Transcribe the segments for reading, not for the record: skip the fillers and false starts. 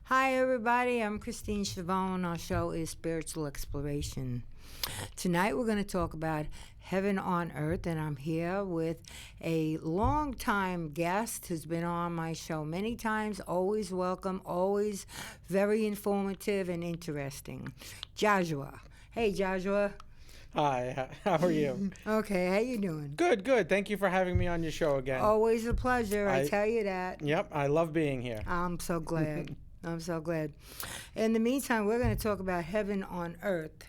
Hi, everybody. I'm Christine Schiavone. Our show is Spiritual Exploration. Tonight, we're going to talk about heaven on earth, and I'm here with a longtime guest who's been on my show many times. Always welcome, always very informative and interesting. Geozuwa. Hey, Geozuwa. Hi, how are you? Okay, how you doing? Good, good. Thank you for having me on your show again. Always a pleasure. I tell you that. Yep, I love being here. I'm so glad. I'm so glad. In the meantime, we're going to talk about heaven on earth,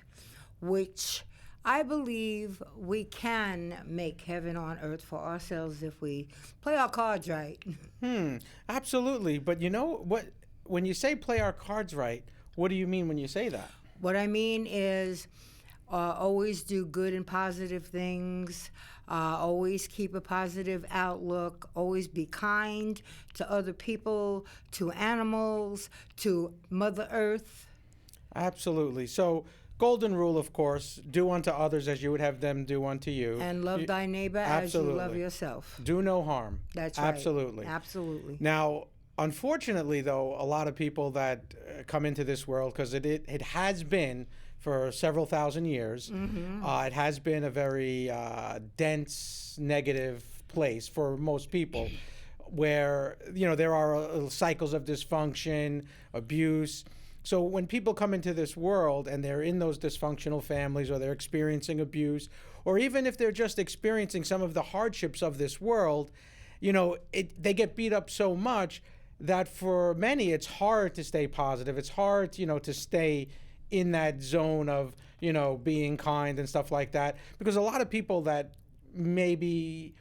which I believe we can make heaven on earth for ourselves if we play our cards right. Absolutely. But you know what? When you say play our cards right, what do you mean when you say that? What I mean is always do good and positive things, always keep a positive outlook, always be kind to other people, to animals, to Mother Earth. Absolutely. So, golden rule, of course, do unto others as you would have them do unto you. And love thy neighbor as you love yourself. Do no harm. That's right. Absolutely. Absolutely. Now, unfortunately, though, a lot of people that come into this world, because it has been for several thousand years, it has been a very dense, negative place for most people, where there are cycles of dysfunction, abuse. So when people come into this world and they're in those dysfunctional families, or they're experiencing abuse, or even if they're just experiencing some of the hardships of this world, they get beat up so much that for many it's hard to stay positive. It's hard, to stay in that zone of, being kind and stuff like that, because a lot of people that maybe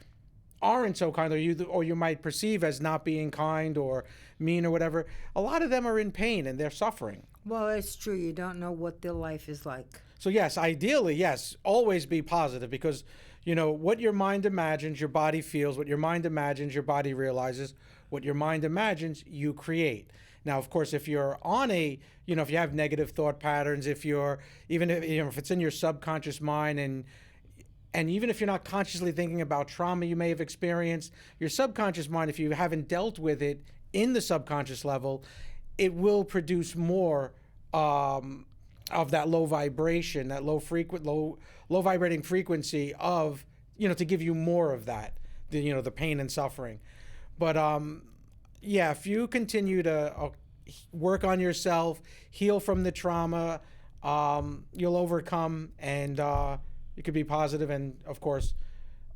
aren't so kind, or you might perceive as not being kind or mean or whatever, a lot of them are in pain and they're suffering. Well, it's true. You don't know what their life is like. So yes, ideally, yes, always be positive, because what your mind imagines, your body feels. What your mind imagines, your body realizes. What your mind imagines, you create. Now, of course, if you're on if you have negative thought patterns, if it's in your subconscious mind, and even if you're not consciously thinking about trauma you may have experienced, your subconscious mind, if you haven't dealt with it in the subconscious level, it will produce more of that low vibration, that low vibrating frequency of, to give you more of that, the pain and suffering. But if you continue to work on yourself, heal from the trauma, you'll overcome, and you could be positive. And of course,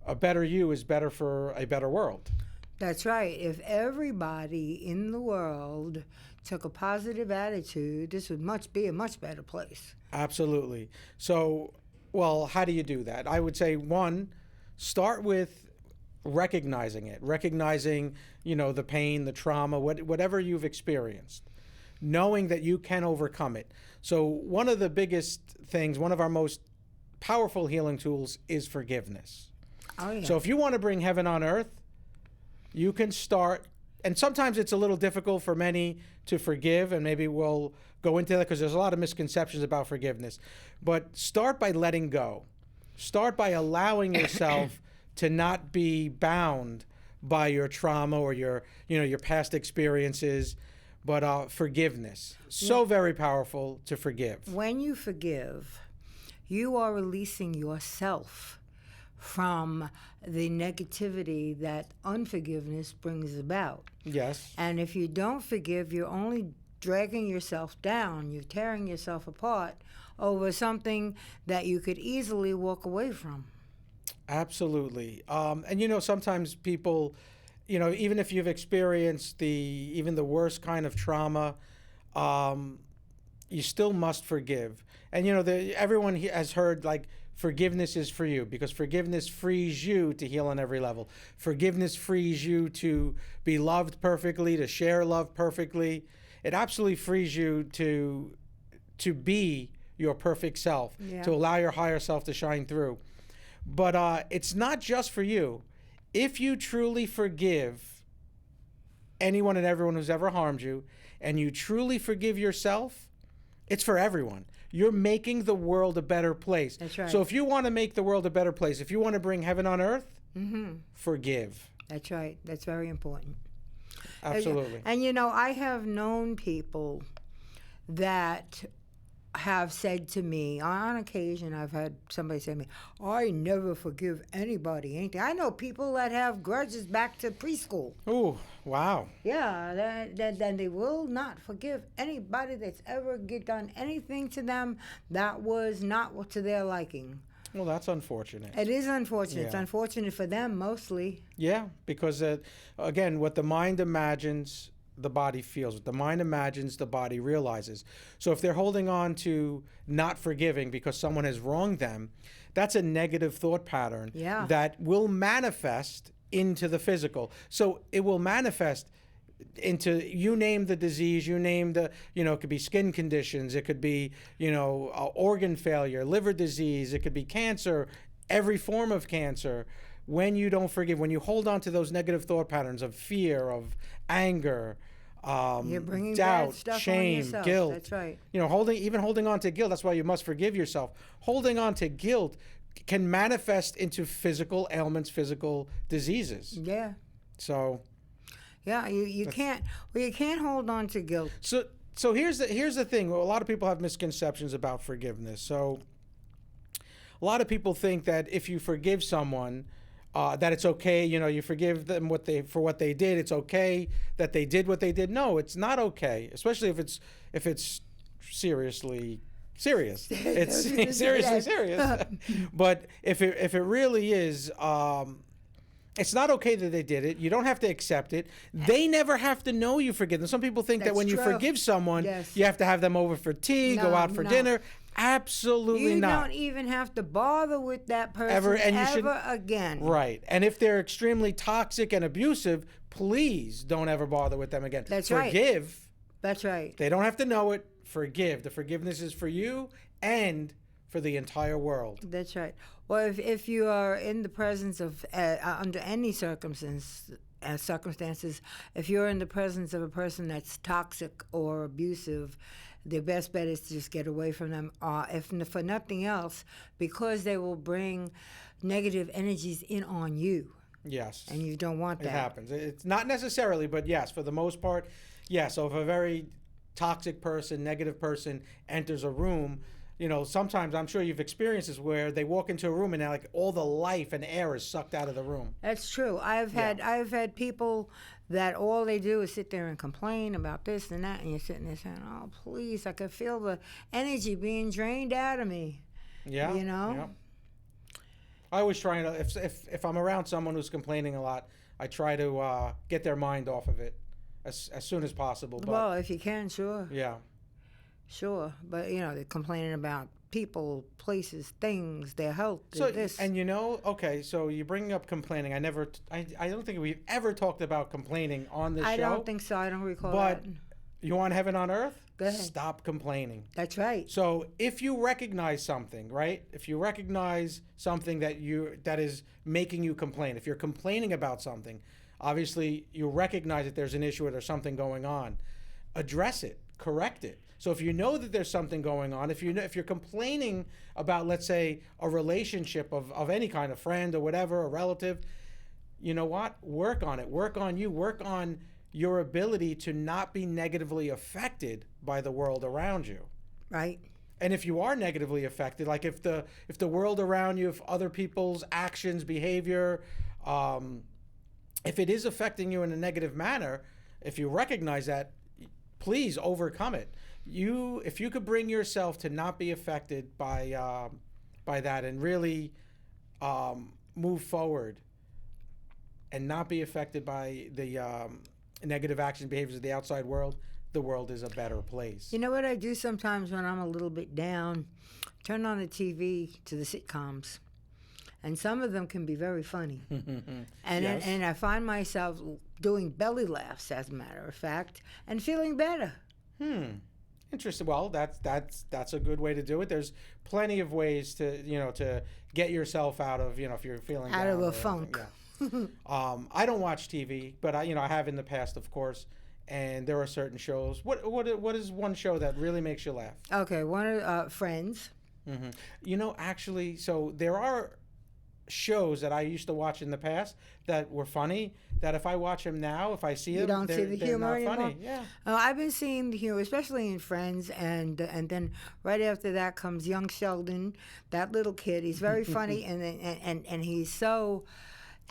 a better you is better for a better world. That's right. If everybody in the world took a positive attitude, this would be a much better place. Absolutely. So, how do you do that? I would say, one, start with recognizing the pain, the trauma, whatever you've experienced, knowing that you can overcome it. So one of the biggest things, one of our most powerful healing tools, is forgiveness. Oh, yeah. So if you want to bring heaven on earth, you can start, and sometimes it's a little difficult for many to forgive, and maybe we'll go into that because there's a lot of misconceptions about forgiveness. But start by letting go. Start by allowing yourself to not be bound by your trauma or your past experiences, but forgiveness. So very powerful to forgive. When you forgive, you are releasing yourself from the negativity that unforgiveness brings about. Yes. And if you don't forgive, you're only dragging yourself down. You're tearing yourself apart over something that you could easily walk away from. Absolutely. And sometimes people, even if you've experienced even the worst kind of trauma, you still must forgive. And everyone has heard, like, forgiveness is for you, because forgiveness frees you to heal on every level. Forgiveness frees you to be loved perfectly, to share love perfectly. It absolutely frees you to be your perfect self, to allow your higher self to shine through. But it's not just for you. If you truly forgive anyone and everyone who's ever harmed you, and you truly forgive yourself, it's for everyone. you're making the world a better place. That's right. So if you want to make the world a better place, if you want to bring heaven on earth, forgive. That's right. That's very important. Absolutely. And you know, I have known people that have said to me, on occasion, I've had somebody say to me, I never forgive anybody anything. I know people that have grudges back to preschool. Ooh, wow. Yeah, then they will not forgive anybody that's ever done anything to them that was not to their liking. Well, that's unfortunate. It is unfortunate. Yeah. It's unfortunate for them mostly. Yeah, because again, what the mind imagines, the body feels. What the mind imagines, the body realizes. So if they're holding on to not forgiving because someone has wronged them, that's a negative thought pattern that will manifest into the physical. So it will manifest into, you name the disease, you name the, it could be skin conditions, it could be, organ failure, liver disease, it could be cancer, every form of cancer. When you don't forgive, when you hold on to those negative thought patterns of fear, of anger, You're bringing doubt, bad stuff on shame, yourself. guilt. That's right. Holding on to guilt. That's why you must forgive yourself. Holding on to guilt can manifest into physical ailments, physical diseases. Yeah. So. Yeah, you can't hold on to guilt. So here's the thing. Well, a lot of people have misconceptions about forgiveness. So a lot of people think that if you forgive someone, that it's okay. You forgive them for what they did. It's okay that they did what they did. No, it's not okay, especially if it's seriously serious. It's seriously serious. But if it really is. It's not okay that they did it. You don't have to accept it. They never have to know you forgive them. Some people think that when you forgive someone, you have to have them over for tea, go out for dinner. Absolutely not. You don't even have to bother with that person ever again. Right. And if they're extremely toxic and abusive, please don't ever bother with them again. That's right. Forgive. That's right. They don't have to know it. Forgive. The forgiveness is for you and for the entire world. That's right. Well, if you are in the presence of, under any circumstances, if you're in the presence of a person that's toxic or abusive, the best bet is to just get away from them, if for nothing else, because they will bring negative energies in on you. Yes. And you don't want that. It happens. It's not necessarily, but yes, for the most part, yes. So if a very toxic person, negative person enters a room, sometimes I'm sure you've experienced this where they walk into a room and all the life and air is sucked out of the room. That's true. I've had people that all they do is sit there and complain about this and that, and you're sitting there saying, "Oh, please, I can feel the energy being drained out of me." Yeah. Yeah. I always try to, if I'm around someone who's complaining a lot, I try to get their mind off of it as soon as possible. But, well, if you can, sure. Yeah. Sure, but they're complaining about people, places, things, their health, this. And okay, so you're bringing up complaining. I don't think we've ever talked about complaining on this show. I don't think so. I don't recall but that. You want heaven on earth? Go ahead. Stop complaining. That's right. So if you recognize something, right? If you recognize something that is making you complain, if you're complaining about something, obviously you recognize that there's an issue or there's something going on. Address it. Correct it. So if you know that there's something going on, if you're complaining about, let's say, a relationship of any kind, a friend or whatever, a relative, you know what? Work on it. Work on you. Work on your ability to not be negatively affected by the world around you. Right. And if you are negatively affected, like if the world around you, if other people's actions, behavior, if it is affecting you in a negative manner, if you recognize that, please overcome it. If you could bring yourself to not be affected by that and really move forward and not be affected by the negative actions, behaviors of the outside world, the world is a better place. You know what I do sometimes when I'm a little bit down? Turn on the TV to the sitcoms. And some of them can be very funny. And I find myself doing belly laughs, as a matter of fact, and feeling better. Interesting. Well, that's a good way to do it. There's plenty of ways to get yourself out of, if you're feeling out of a funk. Yeah. I don't watch TV, but I have in the past, of course. and there are certain shows. What is one show that really makes you laugh? Okay, one of Friends. You know, actually, so there are shows that I used to watch in the past that were funny. That if I watch them now, if I see them, You don't see the they're humor not anymore. funny. Yeah. I've been seeing the humor, especially in Friends, and then right after that comes Young Sheldon, that little kid. He's very funny, and he's so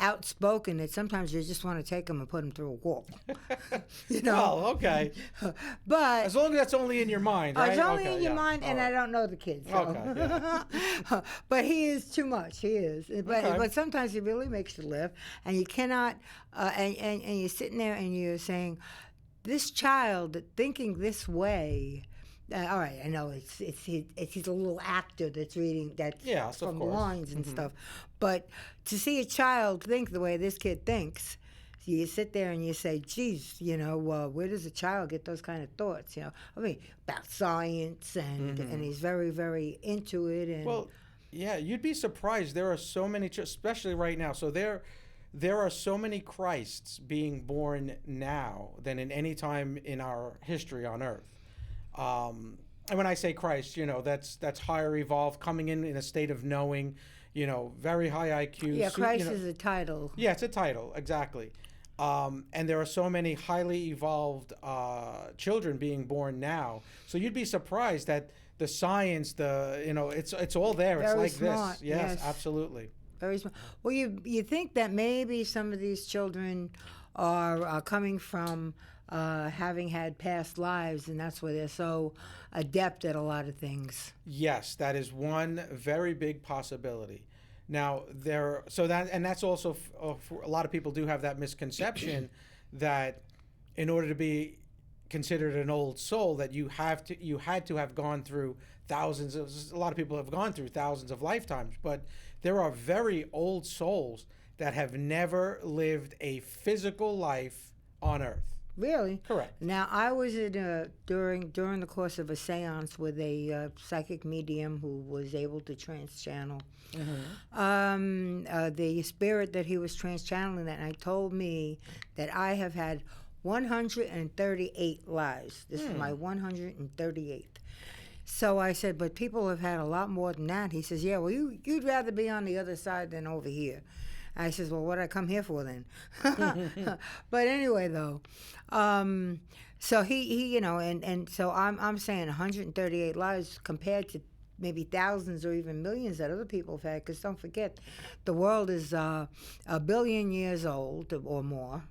outspoken that sometimes you just want to take him and put him through a wall. You know. Well, okay. But As long as that's only in your mind, right? it's only Okay, in your yeah. mind, and All I right. don't know the kid. So. Okay, yeah. But he is too much. He is. But Okay. but sometimes he really makes you laugh, and you cannot. And you're sitting there and you're saying, this child thinking this way. All right, I know he's a little actor that's reading that Yes, of from course. lines and stuff, but to see a child think the way this kid thinks, you sit there and you say, "Geez, you know, where does a child get those kind of thoughts?" You know, I mean, about science and he's very very into it. And Well, yeah, you'd be surprised. There are so many, especially right now. So there are so many Christs being born now than in any time in our history on Earth. And when I say Christ, you know, that's higher evolved, coming in a state of knowing, you know, very high IQ. yeah, Christ you know, is a title. yeah, it's a title, exactly. And there are so many highly evolved children being born now. So you'd be surprised that the science, it's all there. Very it's like smart, this. Yes, yes. absolutely. Very smart. Well, you think that maybe some of these children are coming from having had past lives, and that's why they're so adept at a lot of things. Yes, that is one very big possibility. Now that's also for a lot of people do have that misconception that in order to be considered an old soul that you had to have gone through a lot of people have gone through thousands of lifetimes, but there are very old souls that have never lived a physical life on Earth. Really? Correct. Now, I was during the course of a seance with a psychic medium who was able to trans-channel. The spirit that he was trans-channeling that night told me that I have had 138 lives. This is my 138th. So I said, but people have had a lot more than that. He says, yeah, well, you'd rather be on the other side than over here. I says, well, what did I come here for then? But anyway, though, so he you know, and so I'm saying 138 lives compared to maybe thousands or even millions that other people have had. Because don't forget, the world is a billion years old or more,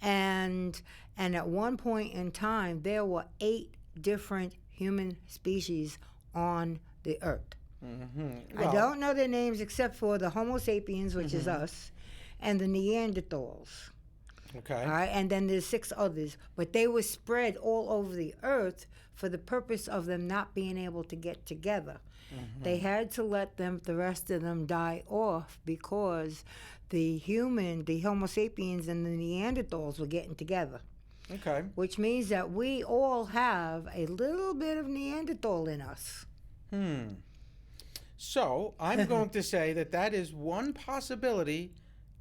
and at one point in time there were 8 different human species on the Earth. Well, I don't know their names except for the Homo sapiens, which is us, and the Neanderthals. okay. All right, and then there's 6 others, but they were spread all over the Earth for the purpose of them not being able to get together. They had to let the rest of them die off because the Homo sapiens and the Neanderthals were getting together. Okay. Which means that we all have a little bit of Neanderthal in us. So I'm going to say that is one possibility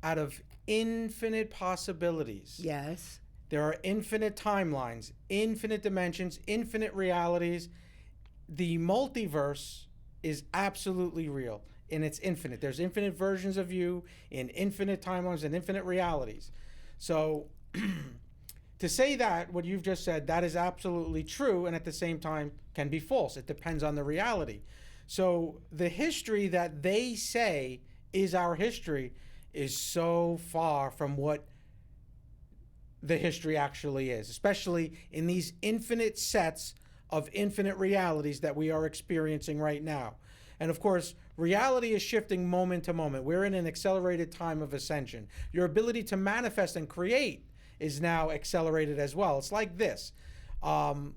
out of infinite possibilities. Yes. There are infinite timelines, infinite dimensions, infinite realities. The multiverse is absolutely real, and it's infinite. There's infinite versions of you in infinite timelines and infinite realities. So to say that, what you've just said, that is absolutely true, and at the same time can be false. It depends on the reality. So the history that they say is our history is so far from what the history actually is, especially in these infinite sets of infinite realities that we are experiencing right now. And of course, reality is shifting moment to moment. We're in an accelerated time of ascension. Your ability to manifest and create is now accelerated as well. It's like this. So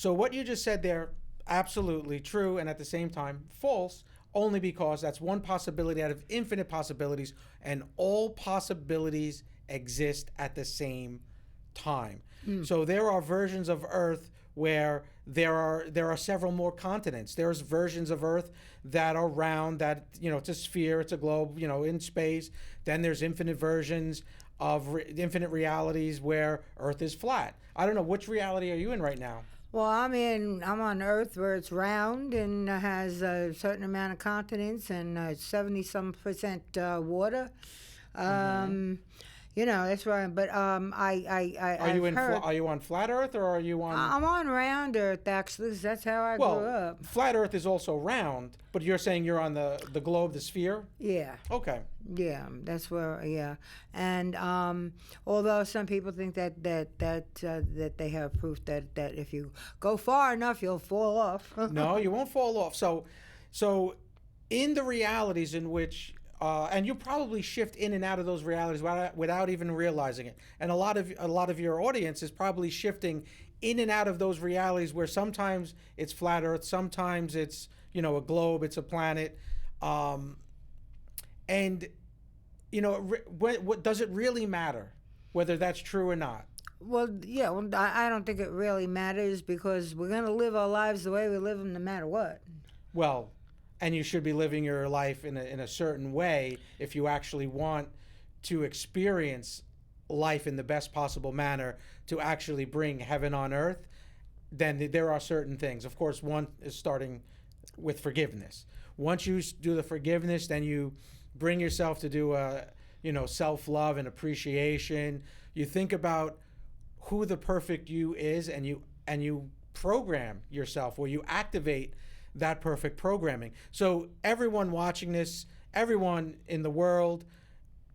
what you just said there, absolutely true, and at the same time false, only because that's one possibility out of infinite possibilities, and all possibilities exist at the same time. So there are versions of Earth where there are several more continents. There's versions of Earth that are round, that, you know, it's a sphere, it's a globe, you know, in space. Then there's infinite versions of infinite realities where Earth is flat. I don't know, which reality are you in right now? Well, I'm on Earth where it's round and has a certain amount of continents and 70 some percent water. Um, that's right. But Are you on flat Earth or are you on? I'm on round Earth actually. 'Cause that's how I grew up. Flat Earth is also round, but you're saying you're on the globe, the sphere. Yeah. Okay. Yeah, that's where. Yeah, and although some people think that they have proof that if you go far enough, you'll fall off. No, you won't fall off. So in the realities in which, and you probably shift in and out of those realities without even realizing it. And a lot of your audience is probably shifting in and out of those realities where sometimes it's flat Earth, sometimes it's a globe, it's a planet. And what does it really matter whether that's true or not? Well, yeah. Well, I don't think it really matters because we're gonna live our lives the way we live them, no matter what. Well, and you should be living your life in a certain way if you actually want to experience life in the best possible manner to actually bring heaven on earth. Then there are certain things. Of course, one is starting with forgiveness. Once you do the forgiveness, then you bring yourself to do self-love and appreciation. You think about who the perfect you is, and you program yourself, or you activate that perfect programming. So everyone watching this, everyone in the world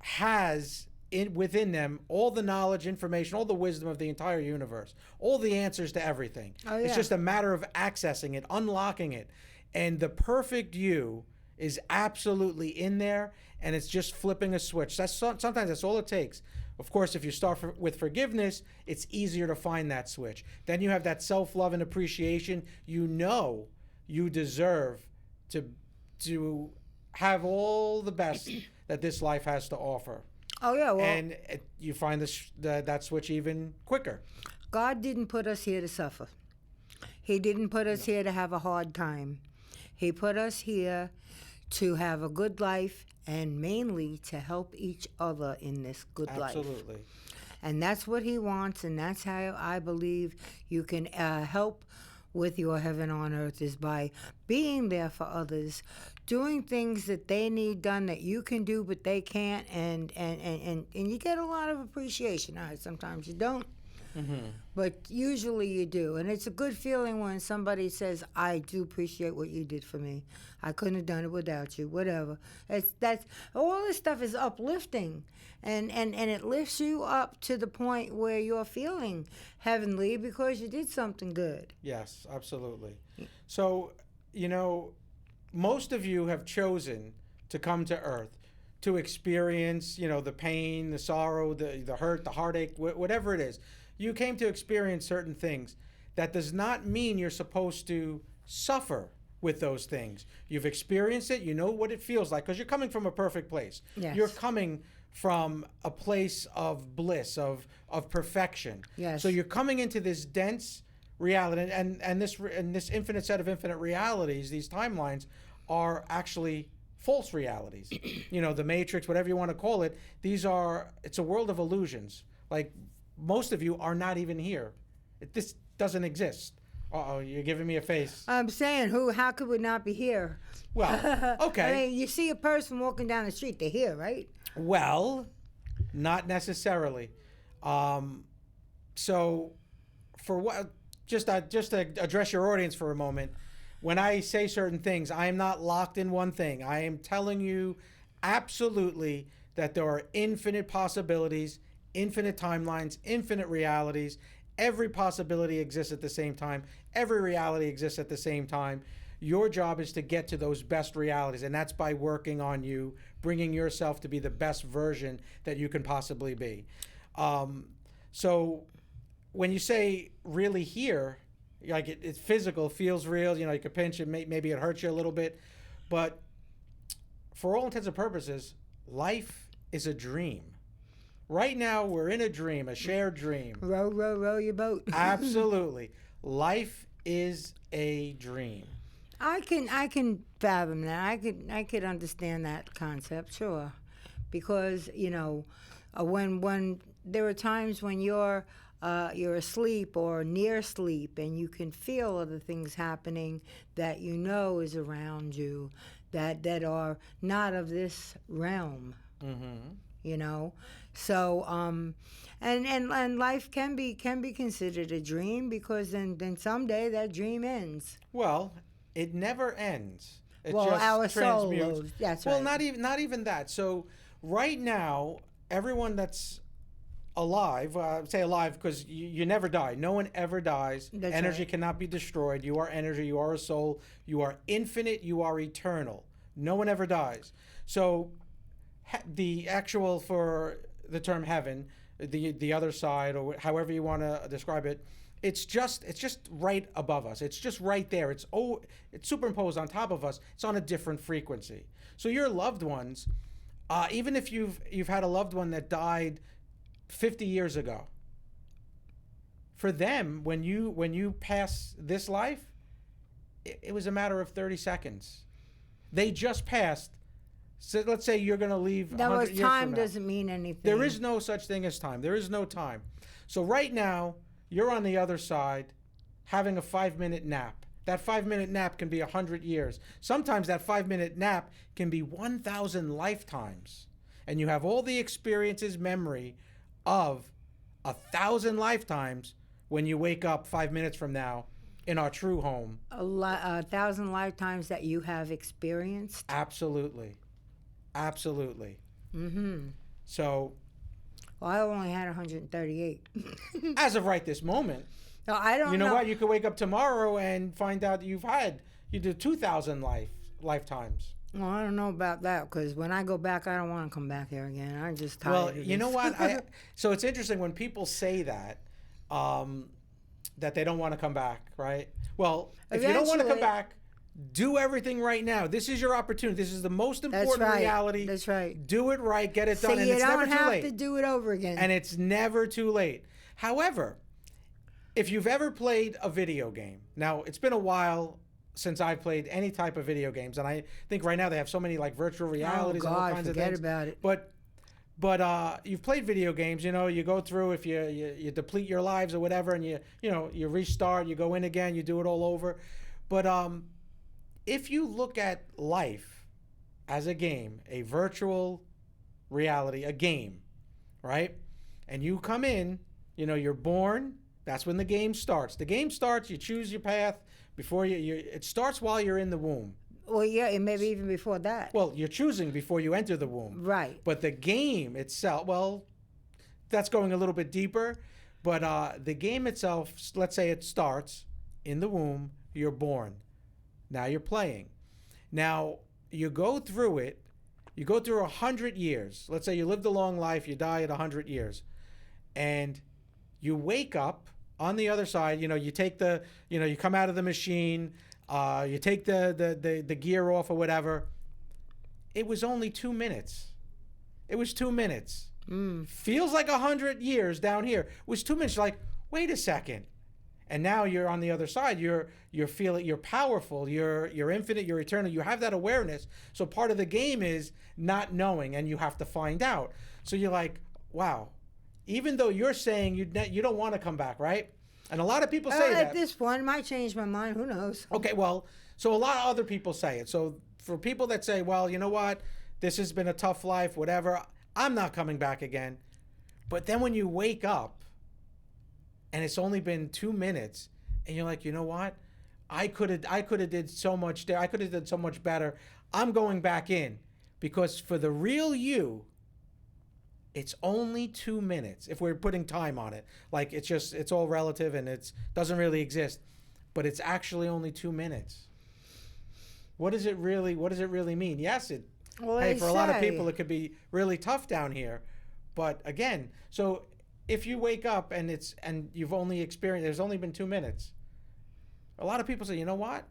has within them all the knowledge, information, all the wisdom of the entire universe, all the answers to everything. Oh, yeah. It's just a matter of accessing it, unlocking it. And the perfect you is absolutely in there, and it's just flipping a switch. Sometimes that's all it takes. Of course, if you start with forgiveness, it's easier to find that switch. Then you have that self-love and appreciation. You deserve to have all the best that this life has to offer. Oh yeah, well, and you find that switch even quicker. God didn't put us here to suffer. He didn't put us here to have a hard time. He put us here to have a good life and mainly to help each other in this good life. Absolutely. And that's what he wants, and that's how I believe you can help with your heaven on earth, is by being there for others, doing things that they need done that you can do but they can't, and you get a lot of appreciation. All right, sometimes you don't, but usually you do, and it's a good feeling when somebody says, "I do appreciate what you did for me. I couldn't have done it without you." Whatever. That's all this stuff is uplifting, and it lifts you up to the point where you're feeling heavenly because you did something good. Yes, absolutely. So, most of you have chosen to come to Earth to experience, the pain, the sorrow, the hurt, the heartache, whatever it is. You came to experience certain things. That does not mean you're supposed to suffer with those things. You've experienced it. You know what it feels like because you're coming from a perfect place. Yes. You're coming from a place of bliss, of perfection. Yes. So you're coming into this dense reality, and this infinite set of infinite realities, these timelines, are actually false realities. The Matrix, whatever you want to call it. It's a world of illusions. Like, most of you are not even here. This doesn't exist. Uh-oh, you're giving me a face. I'm saying, how could we not be here? Well, okay. I mean, you see a person walking down the street, they're here, right? Well, not necessarily. So, for what? Just to address your audience for a moment, when I say certain things, I am not locked in one thing. I am telling you absolutely that there are infinite possibilities, infinite timelines, infinite realities. Every possibility exists at the same time. Every reality exists at the same time. Your job is to get to those best realities, and that's by working on you, bringing yourself to be the best version that you can possibly be. So when you say really here, like it's physical, feels real, you can pinch it, maybe it hurts you a little bit, but for all intents and purposes, life is a dream. Right now, we're in a dream, a shared dream. Row, row, row your boat. Absolutely. Life is a dream. I can fathom that. I could understand that concept, sure, because When there are times when you're asleep or near sleep, and you can feel other things happening that you know is around you, that are not of this realm. Mm-hmm. You know, so and life can be considered a dream, because then someday that dream ends. Well, it never ends. It Well, just our soul transmutes. goes. That's Well, right. not even that. So right now, everyone that's alive, say alive because you never die. No one ever dies. That's Energy right. cannot be destroyed. You are energy. You are a soul. You are infinite. You are eternal. No one ever dies. So the actual, for the term heaven, the other side, or however you want to describe it, it's just right above us. It's just right there. It's superimposed on top of us. It's on a different frequency. So your loved ones, even if you've had a loved one that died 50 years ago, for them, when you pass this life, it was a matter of 30 seconds. They just passed. So let's say you're going to leave 100 That was years time from now. doesn't mean anything. There is no such thing as time. There is no time. So right now, you're on the other side having a 5-minute nap. That 5-minute nap can be 100 years. Sometimes that 5-minute nap can be 1,000 lifetimes. And you have all the experiences, memory of 1,000 lifetimes when you wake up 5 minutes from now in our true home. 1,000 lifetimes that you have experienced. Absolutely. Absolutely. Mm-hmm. So, Well, I only had 138. as of right this moment, No, I don't know. you know what? You could wake up tomorrow and find out you did 2,000 lifetimes. Well, I don't know about that, because when I go back, I don't want to come back here again. I'm just tired. Well, of you know this. what? So it's interesting when people say that, that they don't want to come back, right? Well, if you don't want to come Eventually. back, do everything right now. This is your opportunity. This is the most important right. reality. That's right. Do it right. Get it So done. And you it's never don't too have late. to do it over again. And it's never too late. However, if you've ever played a video game, now it's been a while since I've played any type of video games, and I think right now they have so many like virtual realities and all God, kinds of forget things. about it. But you've played video games, you know, you go through, if you deplete your lives or whatever, and you restart, you go in again, you do it all over. But if you look at life as a game, a virtual reality, a game, right? And you come in, you're born, that's when the game starts. The game starts, you choose your path before it starts while you're in the womb. Well, yeah, and maybe even before that. Well, you're choosing before you enter the womb. Right. But the game itself, well, that's going a little bit deeper. But the game itself, let's say it starts in the womb, you're born. Now you're playing. Now you go through it. You go through 100 years. Let's say you lived a long life, you die at 100 years. And you wake up on the other side, you take you come out of the machine, you take the gear off or whatever. It was only 2 minutes. It was 2 minutes. Feels like 100 years down here. It was 2 minutes. You're like, wait a second. And now you're on the other side. You're feeling, you're powerful. You're infinite. You're eternal. You have that awareness. So part of the game is not knowing, and you have to find out. So you're like, wow. Even though you're saying you don't want to come back, right? And a lot of people say that. At this point, I might change my mind. Who knows? Okay, well, so a lot of other people say it. So for people that say, well, you know what? This has been a tough life, whatever. I'm not coming back again. But then when you wake up, and it's only been 2 minutes, and you're like, you know what? I could have did so much there. I could have did so much better. I'm going back in, because for the real you, it's only 2 minutes. If we're putting time on it, like it's all relative and it doesn't really exist, but it's actually only 2 minutes. What does it really mean? Yes, Well, hey, they for a lot of say- people, it could be really tough down here, but again, so if you wake up and you've only experienced, there's only been 2 minutes. A lot of people say, you know what?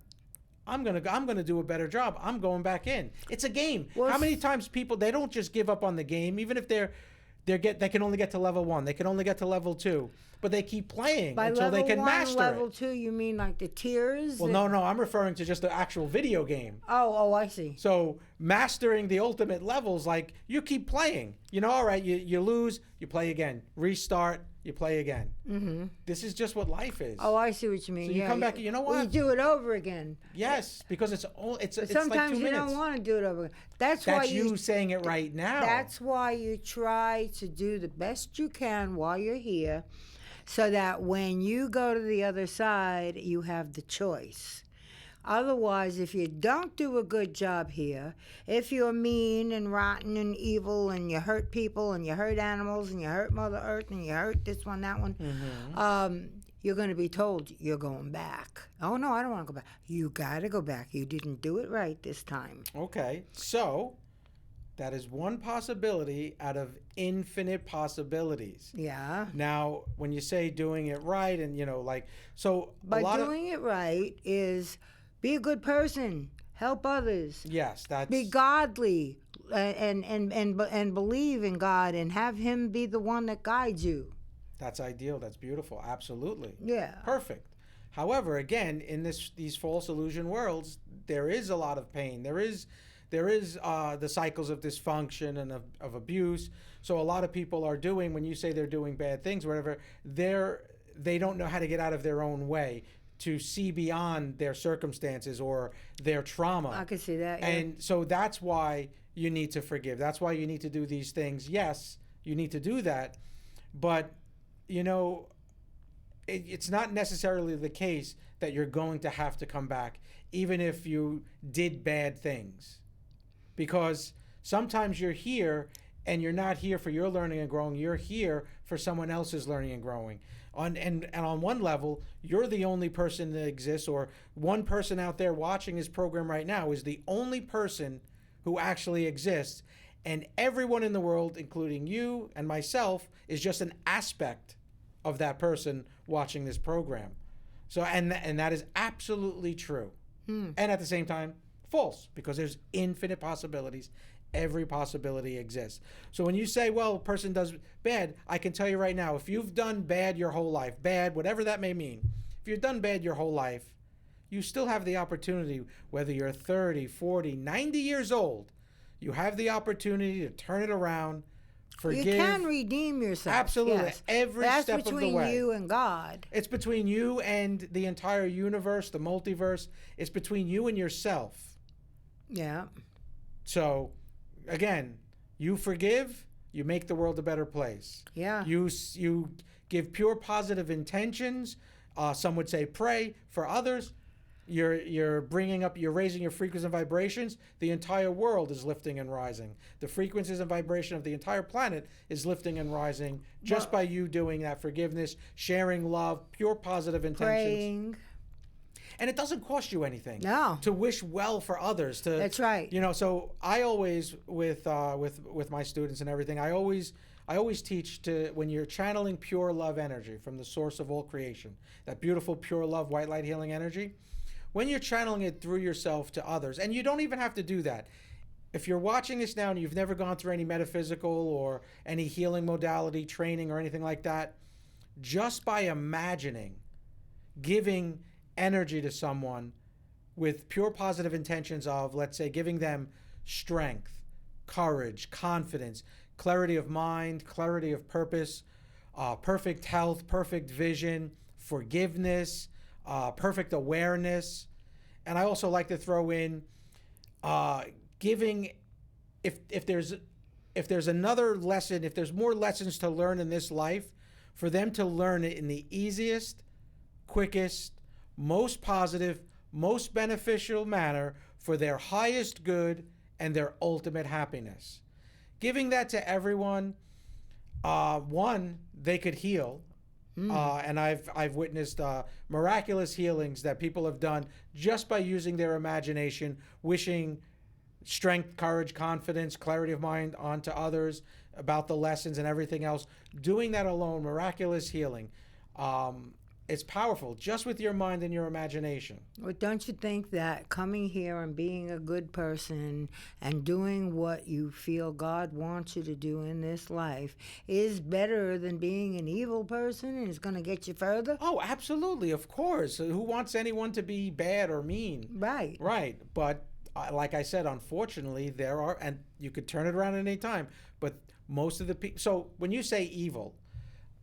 I'm gonna do a better job. I'm going back in. It's a game. Well, How many times people, they don't just give up on the game, even if they're they can only get to level 1. They can only get to level 2, but they keep playing By until they can level 1, master level it. 2, you mean like the tiers? Well, no, I'm referring to just the actual video game. Oh, I see. So mastering the ultimate levels, like you keep playing. All right, you lose, you play again. Restart, you play again. Mm-hmm. This is just what life is. Oh, I see what you mean. So you come back, you know what? Well, you do it over again. Yes, because it's like 2 Sometimes you minutes. don't want to do it over again. That's why you saying it right now. That's why you try to do the best you can while you're here, so that when you go to the other side, you have the choice. Otherwise, if you don't do a good job here, if you're mean and rotten and evil and you hurt people and you hurt animals and you hurt Mother Earth and you hurt this one, that one, you're going to be told you're going back. Oh, no, I don't want to go back. You got to go back. You didn't do it right this time. Okay, so that is one possibility out of infinite possibilities. Yeah. Now, when you say doing it right and, so By a lot doing it right is be a good person, help others. Yes, that's... Be godly and believe in God and have Him be the one that guides you. That's ideal. That's beautiful. Absolutely. Yeah. Perfect. However, again, in these false illusion worlds, there is a lot of pain. There is the cycles of dysfunction and of abuse. So a lot of people are doing, when you say they're doing bad things, whatever, they don't know how to get out of their own way, to see beyond their circumstances or their trauma. I can see that. Yeah. And so that's why you need to forgive. That's why you need to do these things. Yes, you need to do that. But, it's not necessarily the case that you're going to have to come back, even if you did bad things. Because sometimes you're here and you're not here for your learning and growing. You're here for someone else's learning and growing. And on one level, you're the only person that exists, or one person out there watching this program right now is the only person who actually exists. And everyone in the world, including you and myself, is just an aspect of that person watching this program. So, and that is absolutely true. And at the same time, false, because there's infinite possibilities. Every possibility exists. So when you say, well, a person does bad, I can tell you right now, if you've done bad your whole life, bad, whatever that may mean, if you've done bad your whole life, you still have the opportunity, whether you're 30, 40, 90 years old, you have the opportunity to turn it around, forgive. You can redeem yourself. Absolutely. Yes. Every That's step of the way. That's between you and God. It's between you and the entire universe, the multiverse. It's between you and yourself. Yeah. So, again, you forgive, you make the world a better place. Yeah. You give pure positive intentions. Some would say pray. For others, you're raising your frequencies and vibrations. The entire world is lifting and rising. The frequencies and vibration of the entire planet is lifting and rising just by you doing that forgiveness, sharing love, pure positive intentions. Praying. And it doesn't cost you anything. No. To wish well for others. That's right. So I always, with my students and everything, I always teach to, when you're channeling pure love energy from the source of all creation, that beautiful pure love, white light healing energy, when you're channeling it through yourself to others, and you don't even have to do that. If you're watching this now and you've never gone through any metaphysical or any healing modality training or anything like that, just by imagining giving energy to someone with pure positive intentions of, let's say, giving them strength, courage, confidence, clarity of mind, clarity of purpose, perfect health, perfect vision, forgiveness, perfect awareness. And I also like to throw in giving, if there's another lesson, if there's more lessons to learn in this life, for them to learn it in the easiest, quickest, most positive, most beneficial manner for their highest good and their ultimate happiness. Giving that to everyone, one, they could heal. And I've witnessed miraculous healings that people have done just by using their imagination, wishing strength, courage, confidence, clarity of mind onto others about the lessons and everything else. Doing that alone, miraculous healing. It's powerful just with your mind and your imagination. But don't you think that coming here and being a good person and doing what you feel God wants you to do in this life is better than being an evil person and is going to get you further? Oh, absolutely, of course. Who wants anyone to be bad or mean? Right. Right. But like I said, unfortunately, there are, and you could turn it around at any time, but most of the people, so when you say evil,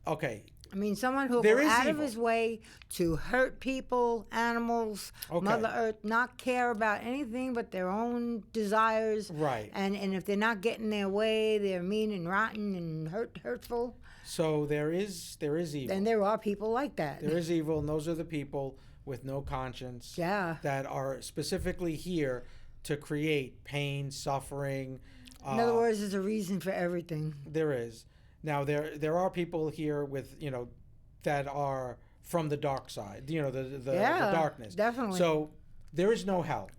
okay, I mean, someone who there will is out of evil. his way to hurt people, animals, Okay. Mother Earth, not care about anything but their own desires. Right. And if they're not getting their way, they're mean and rotten and hurtful. So there is evil. And there are people like that. There is evil, and those are the people with no conscience Yeah. that are specifically here to create pain, suffering. In other words, there's a reason for everything. There is. Now there are people here with, that are from the dark side, the darkness. Definitely. So there is no hell.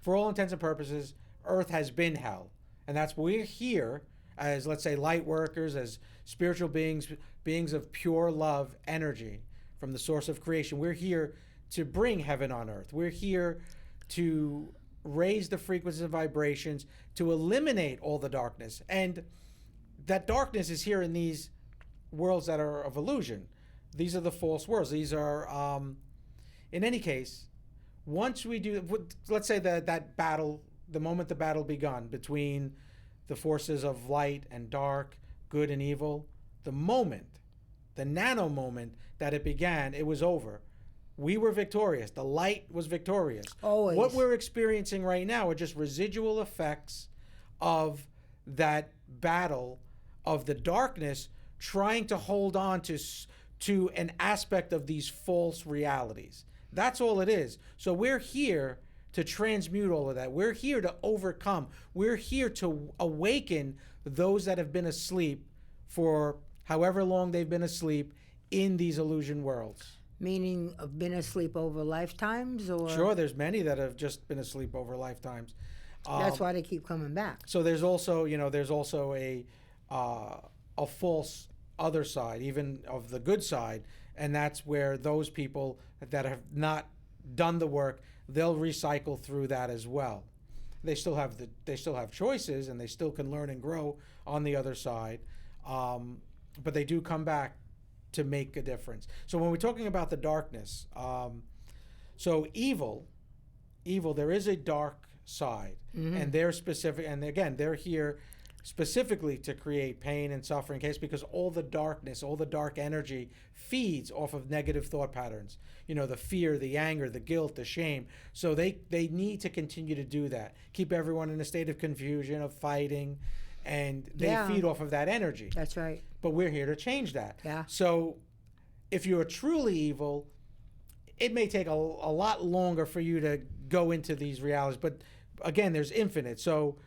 For all intents and purposes, Earth has been hell. And that's we're here as, let's say, light workers, as spiritual beings of pure love, energy from the source of creation. We're here to bring heaven on earth. We're here to raise the frequencies and vibrations, to eliminate all the darkness. And that darkness is here in these worlds that are of illusion. These are the false worlds. These are, in any case, once we do, let's say that battle, the moment the battle begun between the forces of light and dark, good and evil, the nano moment that it began, it was over. We were victorious. The light was victorious. Always. What we're experiencing right now are just residual effects of that battle of the darkness trying to hold on to an aspect of these false realities. That's all it is. So we're here to transmute all of that. We're here to overcome. We're here to awaken those that have been asleep for however long they've been asleep in these illusion worlds. Meaning been asleep over lifetimes, or Sure, there's many that have just been asleep over lifetimes. that's why they keep coming back. So there's also, a false other side, even of the good side, and that's where those people that have not done the work, they'll recycle through that as well. They still have choices, and they still can learn and grow on the other side, but they do come back to make a difference. So when we're talking about the darkness, so evil, there is a dark side, and they're specific, and again, they're here specifically to create pain and suffering because all the darkness, all the dark energy feeds off of negative thought patterns. The fear, the anger, the guilt, the shame. So they need to continue to do that. Keep everyone in a state of confusion, of fighting, and they feed off of that energy. That's right. But we're here to change that. Yeah. So if you're truly evil, it may take a lot longer for you to go into these realities. But again, there's infinite. So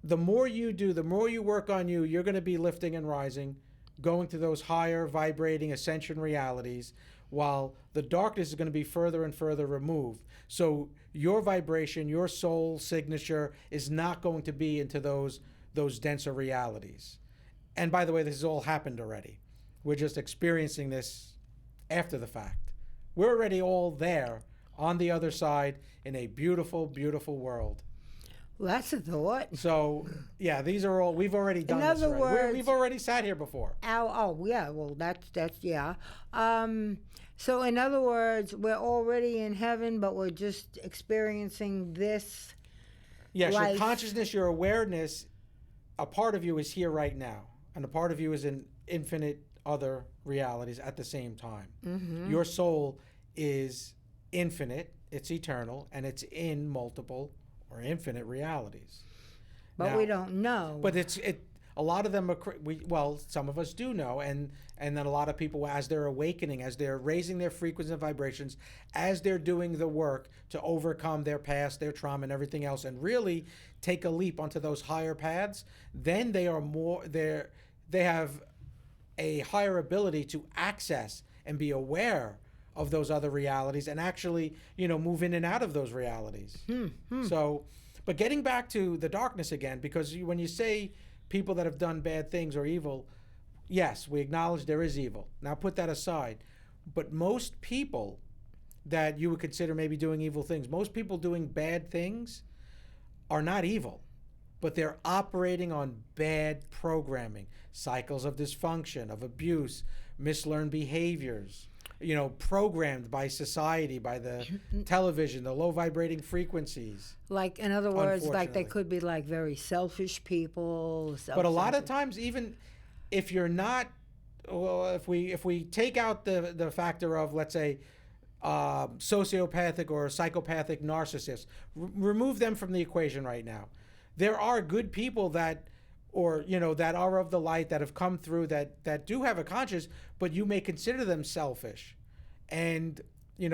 the more you do, the more you work on you, you're going to be lifting and rising, going to those higher vibrating ascension realities, while the darkness is going to be further and further removed. So your vibration, your soul signature is not going to be into those denser realities. And by the way, this has all happened already. We're just experiencing this after the fact. We're already all there on the other side in a beautiful, beautiful world. Well, that's a thought. So, yeah, these are all, we've already done this other already. words- We've already sat here before. Oh, yeah. Well, that's yeah. So in other words, we're already in heaven, but we're just experiencing this. Yes, your life. consciousness, your awareness, a part of you is here right now, and a part of you is in infinite other realities at the same time. Mm-hmm. Your soul is infinite, it's eternal, and it's in multiple or infinite realities. But Now- we don't know. But a lot of them are, some of us do know, and then a lot of people, as they're awakening, as they're raising their frequencies and vibrations, as they're doing the work to overcome their past, their trauma, and everything else, and really take a leap onto those higher paths, then they have a higher ability to access and be aware of those other realities, and actually, move in and out of those realities. So, but getting back to the darkness again, because when you say people that have done bad things or evil, yes, we acknowledge there is evil. Now put that aside. But most people that you would consider maybe doing evil things, most people doing bad things are not evil, but they're operating on bad programming, cycles of dysfunction, of abuse, mislearned behaviors, programmed by society, by the television, the low vibrating frequencies. Like, in other words, like they could be like very selfish people. But a lot of times, even if you're not, well, if we take out the factor of, let's say, sociopathic or psychopathic narcissists, remove them from the equation right now. There are good people that are of the light, that have come through, that do have a conscience, but you may consider them selfish. And,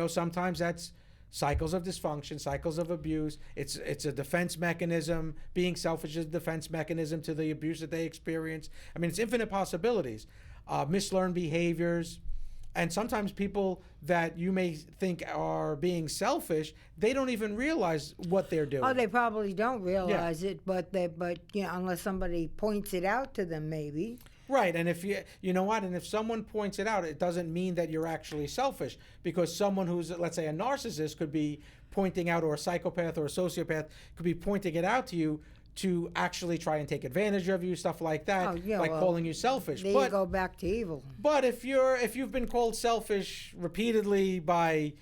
sometimes that's cycles of dysfunction, cycles of abuse. It's a defense mechanism. Being selfish is a defense mechanism to the abuse that they experience. I mean, it's infinite possibilities. Mislearned behaviors. And sometimes people that you may think are being selfish, they don't even realize what they're doing. Oh, they probably don't realize it, but unless somebody points it out to them, maybe. Right, and if and if someone points it out, it doesn't mean that you're actually selfish, because someone who's, let's say, a narcissist could be pointing out, or a psychopath or a sociopath could be pointing it out to you to actually try and take advantage of you, stuff like that, calling you selfish. There you go back to evil. But if you've been called selfish repeatedly by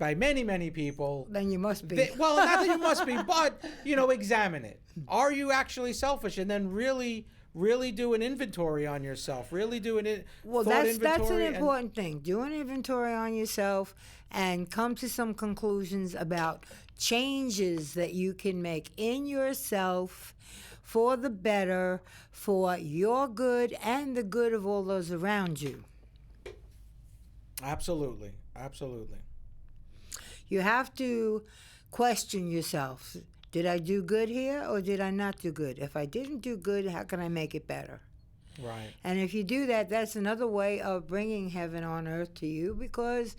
many people, then you must be. Well, not that you must be, but examine it. Are you actually selfish? And then really do an inventory on yourself. Really do that's an important thing. Do an inventory on yourself and come to some conclusions about changes that you can make in yourself for the better, for your good and the good of all those around you. Absolutely. You have to question yourself. Did I do good here, or did I not do good? If I didn't do good, how can I make it better? Right. And if you do that, that's another way of bringing heaven on earth to you, because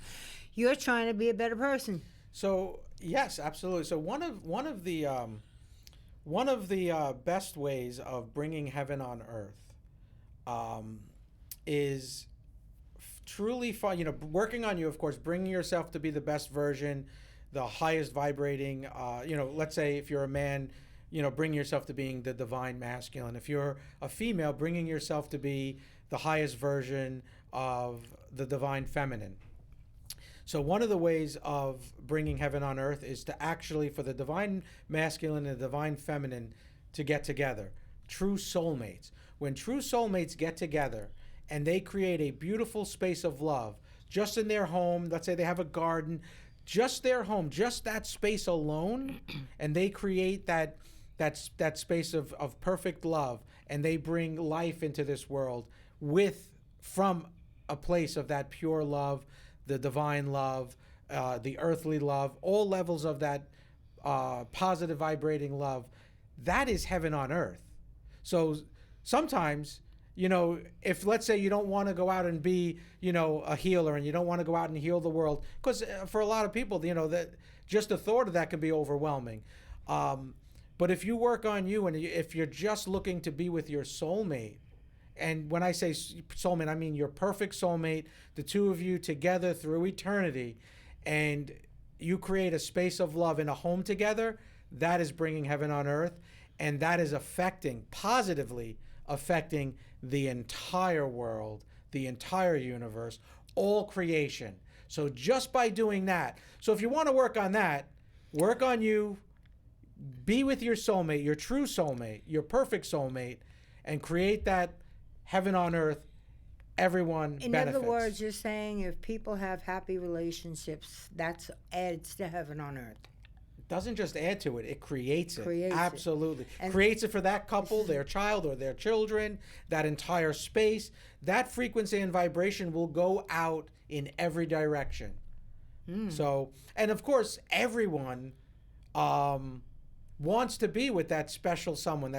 you're trying to be a better person. So yes, absolutely. So one of the best ways of bringing heaven on earth is truly fun. Working on you, of course, bringing yourself to be the best version, the highest vibrating. Let's say if you're a man, bring yourself to being the divine masculine. If you're a female, bringing yourself to be the highest version of the divine feminine. So one of the ways of bringing heaven on earth is to actually, for the divine masculine and the divine feminine to get together. True soulmates. When true soulmates get together and they create a beautiful space of love, just in their home, let's say they have a garden, just their home, just that space alone, and they create that space of perfect love, and they bring life into this world from a place of that pure love, the divine love, the earthly love, all levels of that positive vibrating love. That is heaven on earth. So sometimes, if let's say you don't want to go out and be, a healer, and you don't want to go out and heal the world, because for a lot of people, that just the thought of that can be overwhelming. But if you work on you, and if you're just looking to be with your soulmate, and when I say soulmate, I mean your perfect soulmate, the two of you together through eternity, and you create a space of love in a home together, that is bringing heaven on earth, and that is positively affecting the entire world, the entire universe, all creation. So just by doing that, so if you want to work on that, work on you, be with your soulmate, your true soulmate, your perfect soulmate, and create that heaven on earth. Everyone benefits. In other words, you're saying if people have happy relationships, that adds to heaven on earth. It doesn't just add to it, it creates it. Absolutely. And creates it for that couple, their child or their children, that entire space. That frequency and vibration will go out in every direction. So, and of course, everyone wants to be with that special someone.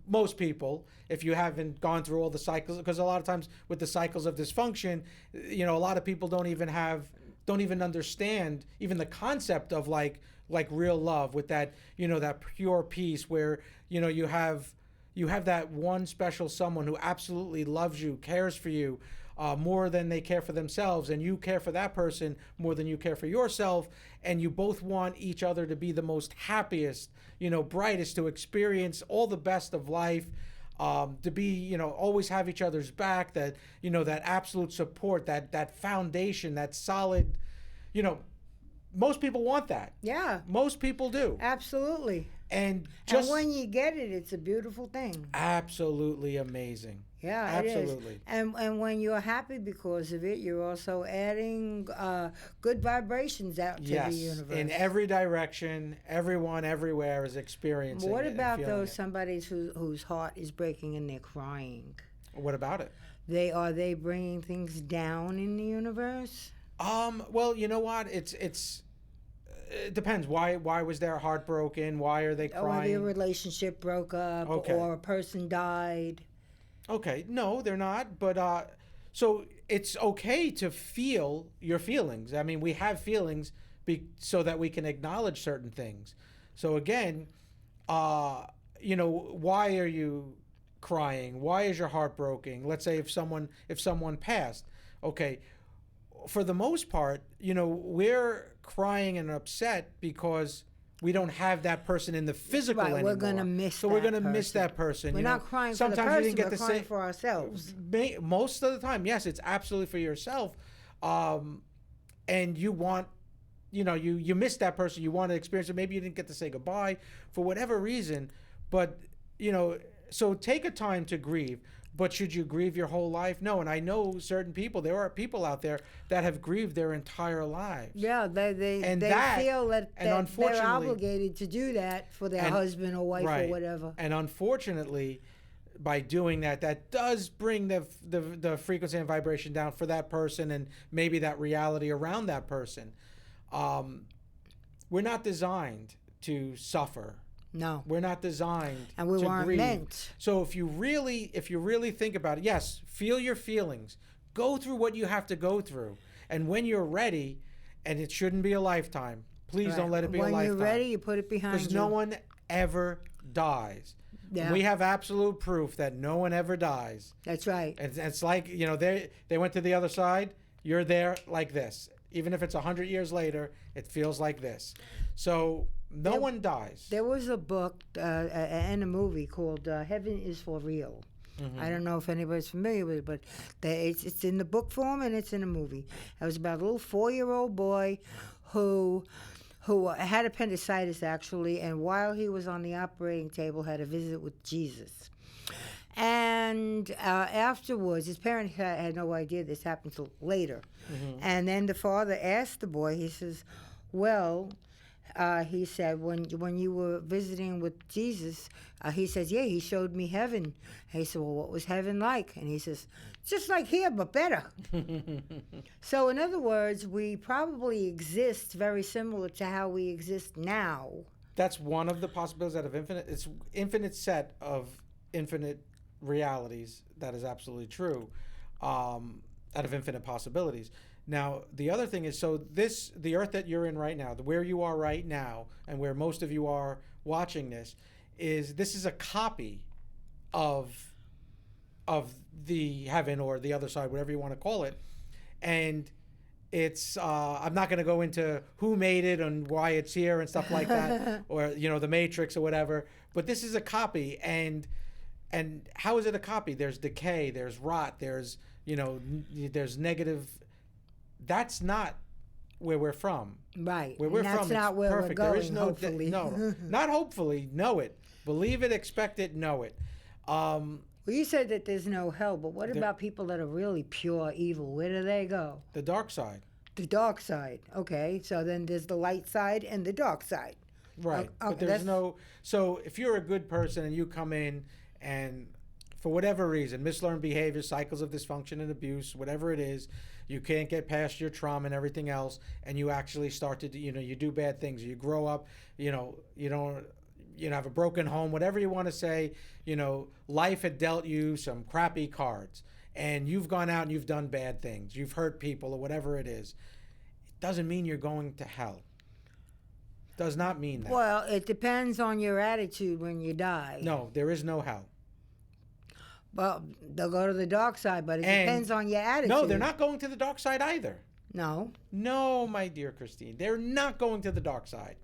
Most people, if you haven't gone through all the cycles, because a lot of times with the cycles of dysfunction, a lot of people don't even understand even the concept of like real love, with that, that pure peace where, you have that one special someone who absolutely loves you, cares for you, more than they care for themselves, and you care for that person more than you care for yourself, and you both want each other to be the most happiest, brightest, to experience all the best of life, to be, always have each other's back, that, that absolute support, that foundation, that solid, most people want that. Yeah. Most people do. Absolutely. And when you get it, it's a beautiful thing. Absolutely amazing. Yeah, absolutely. It is. And when you're happy because of it, you're also adding good vibrations out to the universe. In every direction, everyone, everywhere is experiencing What it. about those somebody whose heart is breaking and they're crying? What about it? Are they bringing things down in the universe? Well, you know what? It depends. Why was their heart broken? Why are they crying? Or their relationship broke up, or a person died. Okay, no, they're not. But so it's okay to feel your feelings. I mean, we have feelings so that we can acknowledge certain things. So again, why are you crying? Why is your heart broken? Let's say if someone passed. Okay, for the most part, we're crying and upset because we don't have that person in the physical anymore. We're going to miss so we're going to miss that person. We're not crying for the person, we're crying for ourselves. Most of the time, yes, it's absolutely for yourself. And you want, you miss that person. You want to experience it. Maybe you didn't get to say goodbye for whatever reason. But, so take a time to grieve. But should you grieve your whole life? No. And I know certain people, there are people out there that have grieved their entire lives. Yeah, they feel that they're obligated to do that for their husband or wife or whatever. And unfortunately, by doing that, that does bring the frequency and vibration down for that person and maybe that reality around that person. We're not designed to suffer. No, we're not designed and we to weren't grieve. meant. So if you really think about it, yes, feel your feelings, go through what you have to go through, and when you're ready, and it shouldn't be a lifetime. Please don't let it be a lifetime. When you're ready, you put it behind you. Because no one ever dies. Yeah. We have absolute proof that no one ever dies. That's right. It's like, they went to the other side. You're there like this. Even if it's 100 years later, it feels like this. So no one dies. There was a book and a movie called Heaven is for Real. Mm-hmm. I don't know if anybody's familiar with it, but it's in the book form and it's in a movie. It was about a little 4-year-old boy who had appendicitis, actually, and while he was on the operating table, had a visit with Jesus. And afterwards, his parents had no idea this happened till later. Mm-hmm. And then the father asked the boy, he says, well, he said, when you were visiting with Jesus, he says, yeah, he showed me heaven. And he said, well, what was heaven like? And he says, just like here, but better. So in other words, we probably exist very similar to how we exist now. That's one of the possibilities out of it's infinite set of infinite realities. That is absolutely true. Out of infinite possibilities. Now, the other thing is, so the earth that you're in right now, where you are right now, and where most of you are watching this is a copy of the heaven or the other side, whatever you want to call it. And it's, I'm not going to go into who made it and why it's here and stuff like that, or, the Matrix or whatever, but this is a copy. And how is it a copy? There's decay, there's rot, there's negative. That's not where we're from. Right. Where we're that's from, not where perfect. we're going, there is no hopefully. No, not hopefully. Know it. Believe it, expect it, know it. Well, you said that there's no hell, but what about people that are really pure evil? Where do they go? The dark side. The dark side. Okay. So then there's the light side and the dark side. Right. But there's so if you're a good person and you come in and for whatever reason, mislearned behavior, cycles of dysfunction and abuse, whatever it is, you can't get past your trauma and everything else, and you actually start to, you do bad things. You grow up, you don't, have a broken home, whatever you want to say, life had dealt you some crappy cards, and you've gone out and you've done bad things. You've hurt people or whatever it is. It doesn't mean you're going to hell. Does not mean that. Well, it depends on your attitude when you die. No, there is no hell. Well, they'll go to the dark side, but it And depends on your attitude. No, they're not going to the dark side either. No. No, my dear Christine, they're not going to the dark side.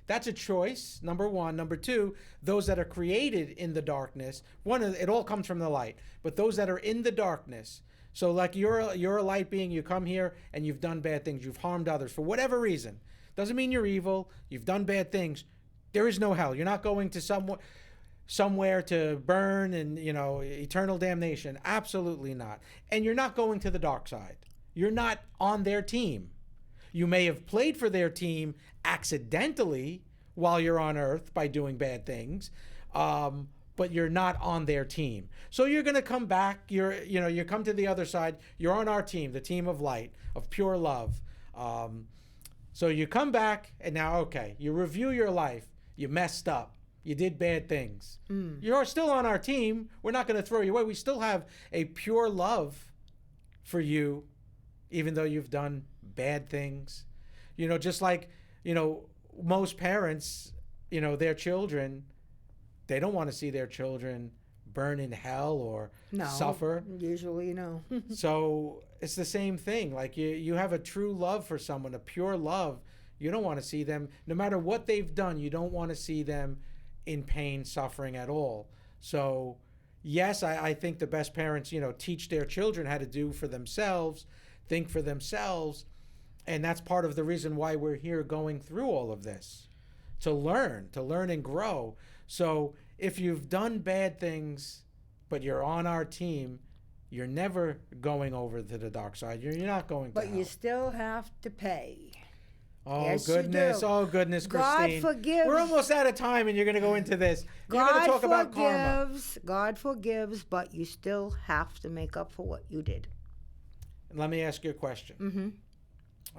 That's a choice, number one. Number two, those that are created in the darkness, it all comes from the light, but those that are in the darkness, so like you're a light being, you come here and you've done bad things, you've harmed others for whatever reason. Doesn't mean you're evil, you've done bad things. There is no hell. You're not going to somewhere to burn and, eternal damnation. Absolutely not. And you're not going to the dark side. You're not on their team. You may have played for their team accidentally while you're on Earth by doing bad things, but you're not on their team. So you're going to come back. You come to the other side. You're on our team, the team of light, of pure love. So you come back, and now, okay, you review your life. You messed up. You did bad things. You're still on our team. We're not going to throw you away. We still have a pure love for you, even though you've done bad things. Just like, most parents, their children, they don't want to see their children burn in hell or suffer. Usually, no. So it's the same thing. Like you have a true love for someone, a pure love. You don't want to see them, no matter what they've done, you don't want to see them in pain, suffering at all. So yes, I think the best parents, teach their children how to do for themselves, think for themselves. And that's part of the reason why we're here going through all of this, to learn and grow. So if you've done bad things, but you're on our team, you're never going over to the dark side. You're not going to But hell. you still have to pay. Oh, Yes, goodness. you do. Oh, goodness, God Christine. forgives. We're almost out of time, and you're going to go into this. You're going to talk about karma. God forgives, but you still have to make up for what you did. Let me ask you a question. Mm-hmm.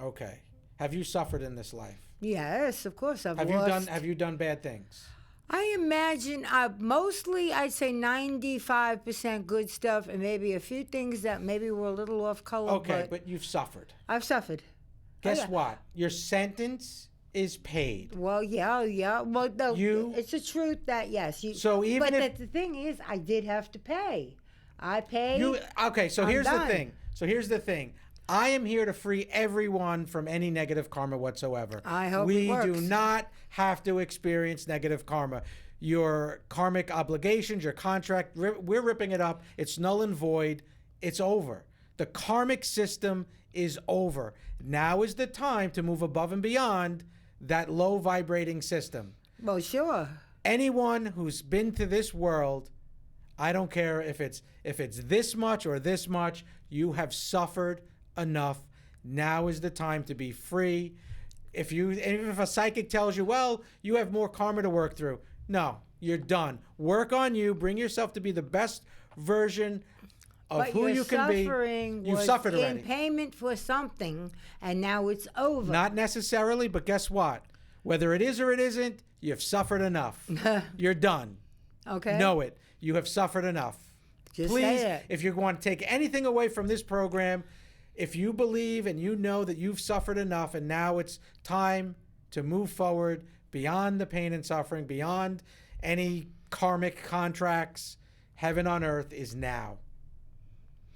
Okay. Have you suffered in this life? Yes, of course. Have you done bad things? I imagine mostly I'd say 95% good stuff and maybe a few things that maybe were a little off color. Okay, but you've suffered. I've suffered. Guess what? Your sentence is paid. Well, yeah. Well, no, it's the truth that yes. But the thing is, I did have to pay. I paid. Okay, so here's the thing. I am here to free everyone from any negative karma whatsoever. I hope we it works. do not have to experience negative karma. Your karmic obligations, your contract, we're ripping it up. It's null and void. It's over. The karmic system is over. Now is the time to move above and beyond that low vibrating system. Well, sure. Anyone who's been to this world, I don't care if it's this much or this much, you have suffered enough. Now is the time to be free. If a psychic tells you, well, you have more karma to work through, no, you're done. Work on you. Bring yourself to be the best version of who you can be. You've suffered already. In payment for something, and now it's over. Not necessarily, but guess what? Whether it is or it isn't, you've suffered enough. You're done. Okay. Know it. You have suffered enough. Just Please, say it. if you want to take anything away from this program, if you believe and you know that you've suffered enough and now it's time to move forward beyond the pain and suffering, beyond any karmic contracts, heaven on earth is now.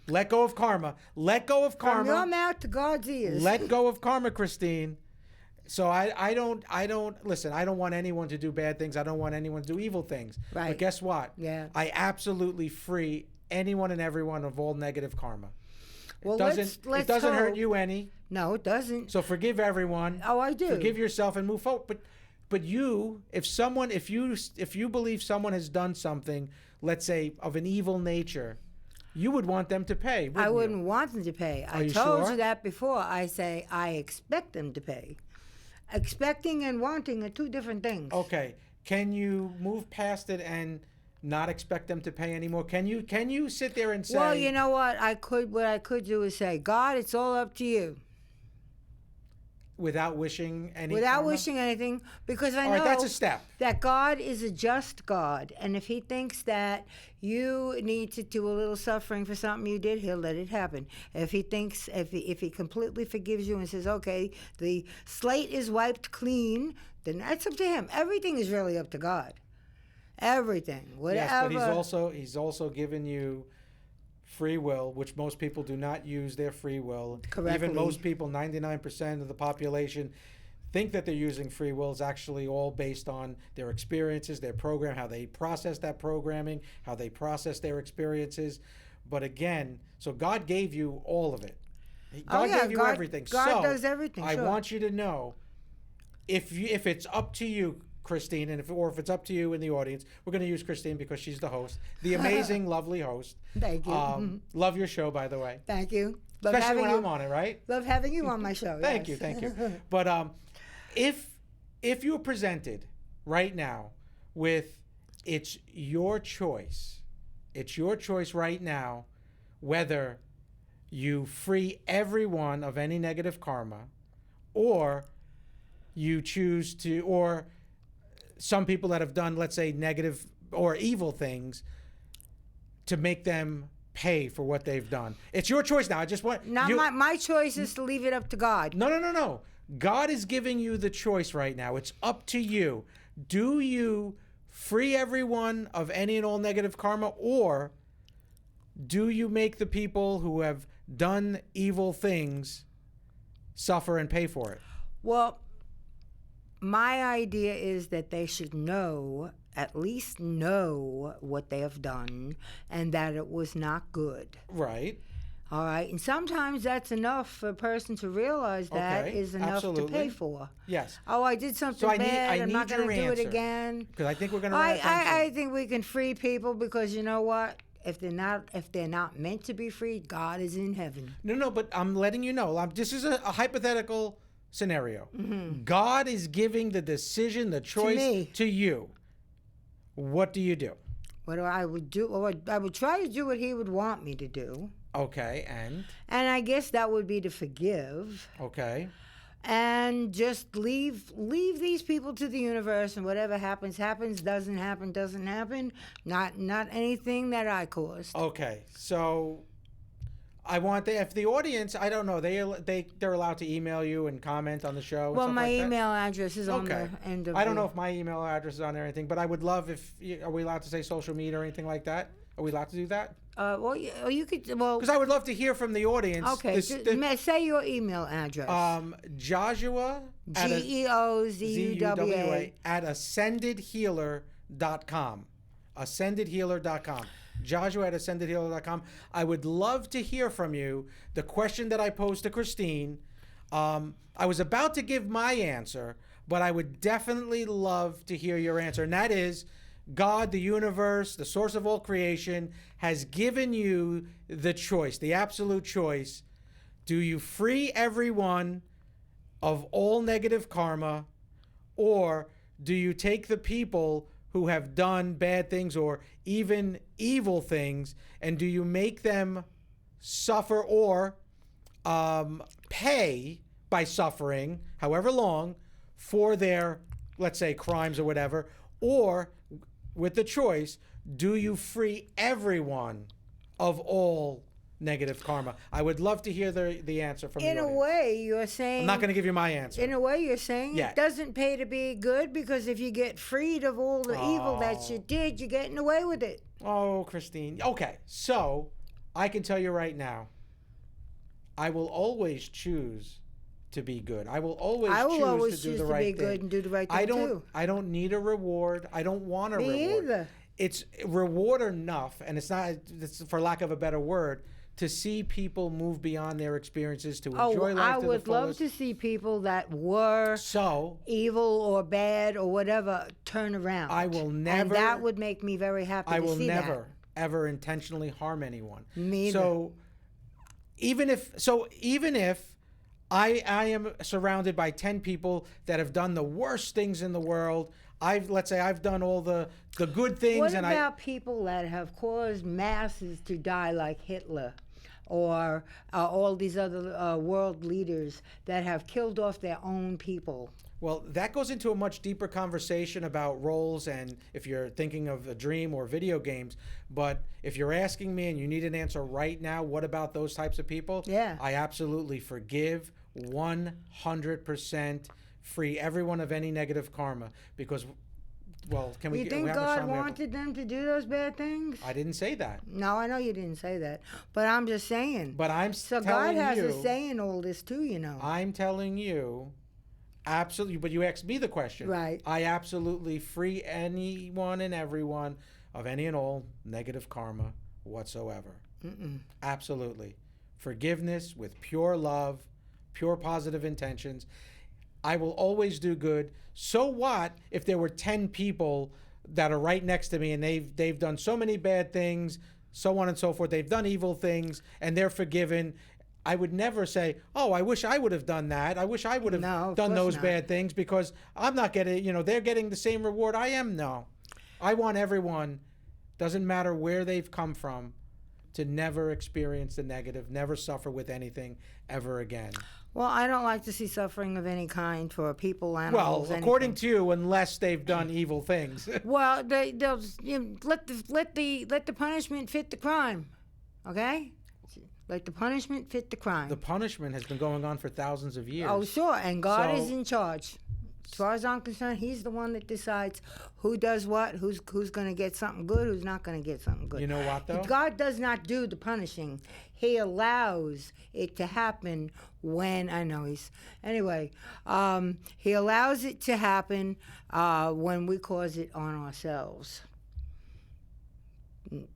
Let go of karma. Let go of karma. From your mouth to God's ears. Let go of karma, Christine. So I don't listen, I don't want anyone to do bad things. I don't want anyone to do evil things. Right. But guess what? Yeah. I absolutely free anyone and everyone of all negative karma. Well, it doesn't hurt you any. No, it doesn't. So forgive everyone. Oh, I do. Forgive yourself and move forward. But you, if you believe someone has done something, let's say of an evil nature, you would want them to pay. I wouldn't want them to pay. I told you that before. I say I expect them to pay. Expecting and wanting are two different things. Okay. Can you move past it and not expect them to pay anymore? Can you sit there and say, well, you know what? What I could do is say, God, it's all up to you. Without wishing anything? Without wishing anything, because I know that's a step. That God is a just God, and if he thinks that you need to do a little suffering for something you did, he'll let it happen. If he thinks, if he completely forgives you and says, okay, the slate is wiped clean, then that's up to him. Everything is really up to God. everything, whatever. Yes, but he's also given you free will, which most people do not use their free will. Correctly. Even most people, 99% of the population, think that they're using free will. Is actually all based on their experiences, their program, how they process that programming, how they process their experiences. But again, so God gave you all of it. God gave you everything. God does everything. I sure. want you to know, if it's up to you, Christine, and if it's up to you in the audience, we're going to use Christine because she's the host, the amazing, lovely host. Thank you. Love your show, by the way. Thank you. Love Especially when you. I'm on it, right? Love having you on my show. Thank yes. you. But if you're presented right now with it's your choice right now whether you free everyone of any negative karma, or you choose to, or some people that have done, let's say, negative or evil things, to make them pay for what they've done. It's your choice now. I just want my choice is to leave it up to God. No. God is giving you the choice right now. It's up to you. Do you free everyone of any and all negative karma, or do you make the people who have done evil things suffer and pay for it? Well, my idea is that they should at least know what they have done, and that it was not good. Right. All right. And sometimes that's enough for a person to realize that is enough to pay for. Yes. Oh, I did something bad. I'm not going to do it again. Because I think we're going to I think we can free people, because you know what? If they're not meant to be freed, God is in heaven. No, but I'm letting you know. This is a hypothetical scenario. Mm-hmm. God is giving the decision, the choice to you. What do you do? What I would do? Well, I would try to do what He would want me to do. Okay, and I guess that would be to forgive. Okay. And just leave these people to the universe, and whatever happens, doesn't happen. Not anything that I caused. Okay, so I want if the audience, I don't know, they're allowed to email you and comment on the show. Well, my like email address is on the end of. I don't know if my email address is on there or anything, but I would love are we allowed to say social media or anything like that? Are we allowed to do that? Well, you could. Well, because I would love to hear from the audience. Okay, say your email address. Geozuwa. Geozuwa at asendedhealer.com. Asendedhealer.com. Geozuwa at asendedhealer.com. I would love to hear from you. The question that I posed to Christine, I was about to give my answer, but I would definitely love to hear your answer, and that is, God, the universe, the source of all creation, has given you the choice, the absolute choice. Do you free everyone of all negative karma, or do you take the people who have done bad things or even evil things, and do you make them suffer or pay by suffering, however long, for their, let's say, crimes or whatever, or with the choice, do you free everyone of all negative karma? I would love to hear the answer from you. In a way, you're saying... I'm not going to give you my answer. In a way, you're saying it doesn't pay to be good, because if you get freed of all the evil that you did, you're getting away with it. Oh, Christine. Okay, so I can tell you right now, I will always choose to be good. I will always choose to do the right thing. Be good and do the right thing too. I don't need a reward. I don't want a reward. Me either. It's reward enough, and it's for lack of a better word, to see people move beyond their experiences, to enjoy life to the fullest. I would love to see people that were evil or bad or whatever turn around. I will never. And that would make me very happy to see that. I will never, ever intentionally harm anyone. Me either. So even if I am surrounded by 10 people that have done the worst things in the world, let's say I've done all the good things. What about people that have caused masses to die, like Hitler, or all these other world leaders that have killed off their own people? Well, that goes into a much deeper conversation about roles, and if you're thinking of a dream or video games. But if you're asking me and you need an answer right now, what about those types of people? Yeah. I absolutely forgive 100%, free everyone of any negative karma, because Well, can we? You think how much God time we have? wanted them to do those bad things? I didn't say that. No, I know you didn't say that, but I'm just saying. But I'm So God telling has you. a say in all this too, you know. I'm telling you, absolutely. But you asked me the question. Right. I absolutely free anyone and everyone of any and all negative karma whatsoever. Absolutely. Forgiveness with pure love, pure positive intentions. I will always do good. So what if there were 10 people that are right next to me and they've done so many bad things, so on and so forth. They've done evil things and they're forgiven. I would never say, "Oh, I wish I would have done that. I wish I would have done those bad things," because I'm not getting, they're getting the same reward I am. No. I want everyone, doesn't matter where they've come from, to never experience the negative, never suffer with anything ever again. Well, I don't like to see suffering of any kind for people, animals. Well, according to you, unless they've done evil things. Well, they'll let the punishment fit the crime, okay? Let the punishment fit the crime. The punishment has been going on for thousands of years. Oh, sure, and God is in charge. As far as I'm concerned, He's the one that decides who does what, who's going to get something good, who's not going to get something good. You know what, though? God does not do the punishing. He allows it to happen when, He allows it to happen when we cause it on ourselves.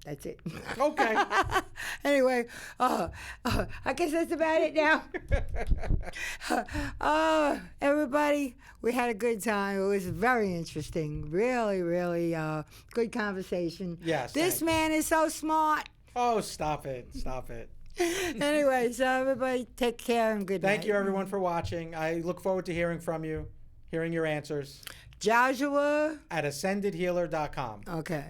That's it. Okay. Anyway, I guess that's about it now. Everybody, we had a good time. It was very interesting. Really, really good conversation. Yes. This man is so smart. Oh, stop it. Stop it. Anyway, so everybody take care and good night. Thank you, everyone, for watching. I look forward to hearing from you, hearing your answers. Geozuwa at asendedhealer.com. Okay.